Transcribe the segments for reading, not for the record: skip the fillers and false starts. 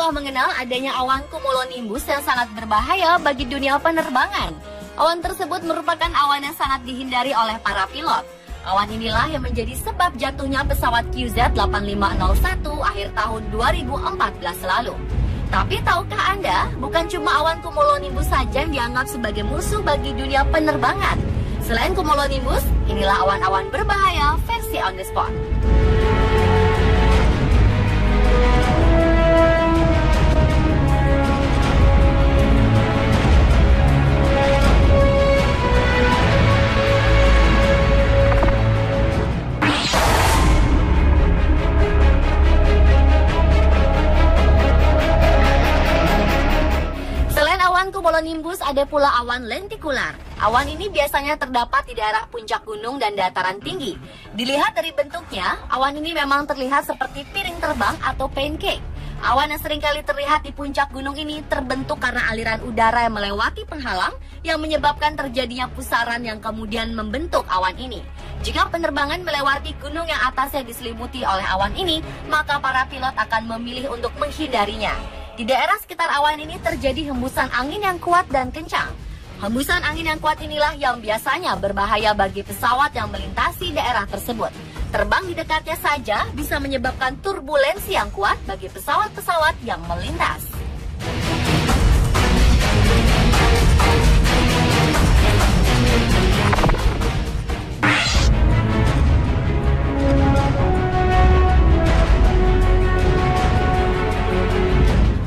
telah mengenal adanya awan cumulonimbus yang sangat berbahaya bagi dunia penerbangan. Awan tersebut merupakan awan yang sangat dihindari oleh para pilot. Awan inilah yang menjadi sebab jatuhnya pesawat QZ8501 akhir tahun 2014 lalu. Tapi tahukah Anda, bukan cuma awan cumulonimbus saja yang dianggap sebagai musuh bagi dunia penerbangan. Selain cumulonimbus, inilah awan-awan berbahaya versi on the spot. Cumulonimbus ada pula awan lentikular. Awan ini biasanya terdapat di daerah puncak gunung dan dataran tinggi. Dilihat dari bentuknya, awan ini memang terlihat seperti piring terbang atau pancake. Awan yang seringkali terlihat di puncak gunung ini terbentuk karena aliran udara yang melewati penghalang yang menyebabkan terjadinya pusaran yang kemudian membentuk awan ini. Jika penerbangan melewati gunung yang atasnya diselimuti oleh awan ini, maka para pilot akan memilih untuk menghindarinya. Di daerah sekitar awan ini terjadi hembusan angin yang kuat dan kencang. Hembusan angin yang kuat inilah yang biasanya berbahaya bagi pesawat yang melintasi daerah tersebut. Terbang di dekatnya saja bisa menyebabkan turbulensi yang kuat bagi pesawat-pesawat yang melintas.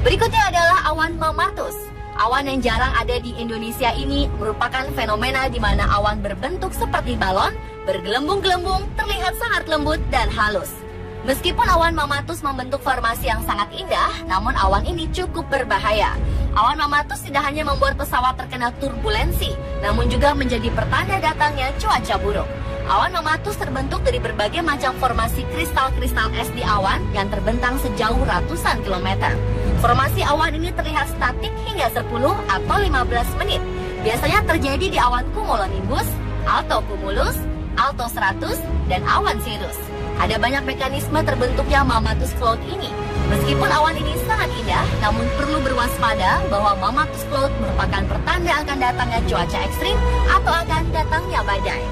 Berikutnya adalah awan mamatus. Awan yang jarang ada di Indonesia ini merupakan fenomena di mana awan berbentuk seperti balon, bergelembung-gelembung, terlihat sangat lembut dan halus. Meskipun awan mamatus membentuk formasi yang sangat indah, namun awan ini cukup berbahaya. Awan mamatus tidak hanya membuat pesawat terkena turbulensi, namun juga menjadi pertanda datangnya cuaca buruk. Awan mamatus terbentuk dari berbagai macam formasi kristal-kristal es di awan yang terbentang sejauh ratusan kilometer. Formasi awan ini terlihat statik hingga 10 atau 15 menit. Biasanya terjadi di awan cumulonimbus, altocumulus, altostratus, dan awan cirrus. Ada banyak mekanisme terbentuknya mamatus cloud ini. Meskipun awan ini sangat indah, namun perlu berwaspada bahwa mamatus cloud merupakan pertanda akan datangnya cuaca ekstrim atau akan datangnya badai.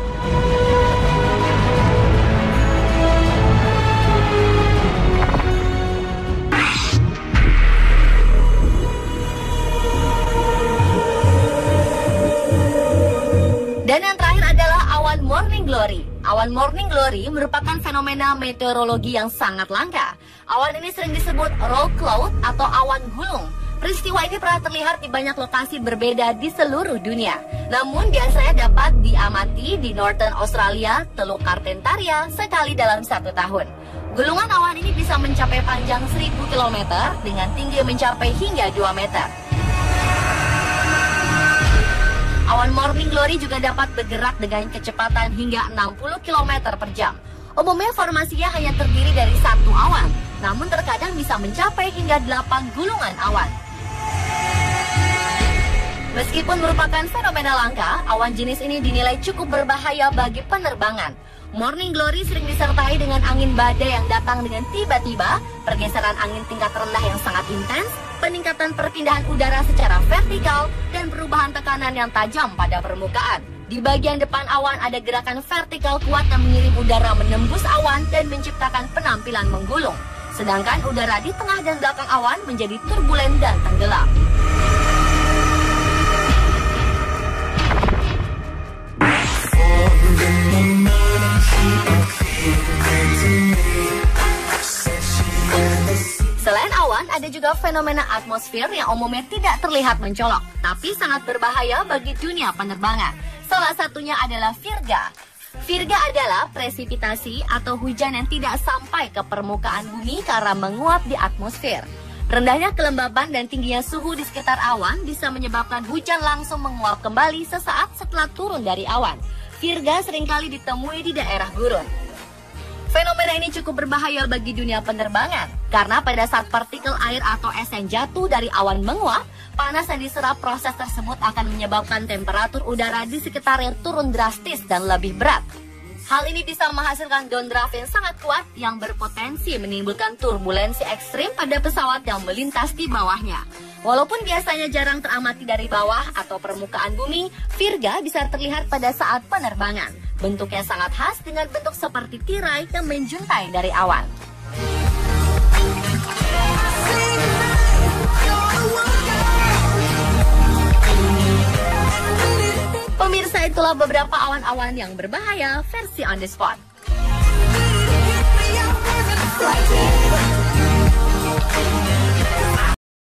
Dan yang terakhir adalah awan morning glory. Awan morning glory merupakan fenomena meteorologi yang sangat langka. Awan ini sering disebut roll cloud atau awan gulung. Peristiwa ini pernah terlihat di banyak lokasi berbeda di seluruh dunia. Namun biasanya dapat diamati di Northern Australia, Teluk Carpentaria sekali dalam 1 tahun. Gulungan awan ini bisa mencapai panjang 1000 km dengan tinggi mencapai hingga 2 meter. Awan morning glory juga dapat bergerak dengan kecepatan hingga 60 km per jam. Umumnya formasinya hanya terdiri dari 1 awan, namun terkadang bisa mencapai hingga 8 gulungan awan. Meskipun merupakan fenomena langka, awan jenis ini dinilai cukup berbahaya bagi penerbangan. Morning glory sering disertai dengan angin badai yang datang dengan tiba-tiba, pergeseran angin tingkat rendah yang sangat intens, peningkatan perpindahan udara secara vertikal, dan perubahan tekanan yang tajam pada permukaan. Di bagian depan awan ada gerakan vertikal kuat yang mengirim udara menembus awan dan menciptakan penampilan menggulung. Sedangkan udara di tengah dan belakang awan menjadi turbulen dan tenggelam. Selain awan, ada juga fenomena atmosfer yang umumnya tidak terlihat mencolok, tapi sangat berbahaya bagi dunia penerbangan. Salah satunya adalah virga. Virga adalah presipitasi atau hujan yang tidak sampai ke permukaan bumi karena menguap di atmosfer. Rendahnya kelembaban dan tingginya suhu di sekitar awan bisa menyebabkan hujan langsung menguap kembali sesaat setelah turun dari awan. Virga seringkali ditemui di daerah gurun. Fenomena ini cukup berbahaya bagi dunia penerbangan karena pada saat partikel air atau es yang jatuh dari awan menguap, panas yang diserap proses tersebut akan menyebabkan temperatur udara di sekitarnya turun drastis dan lebih berat. Hal ini bisa menghasilkan downdraft yang sangat kuat yang berpotensi menimbulkan turbulensi ekstrim pada pesawat yang melintas di bawahnya. Walaupun biasanya jarang teramati dari bawah atau permukaan bumi, virga bisa terlihat pada saat penerbangan. Bentuknya sangat khas dengan bentuk seperti tirai yang menjuntai dari awan. Pemirsa, itulah beberapa awan-awan yang berbahaya versi on the spot.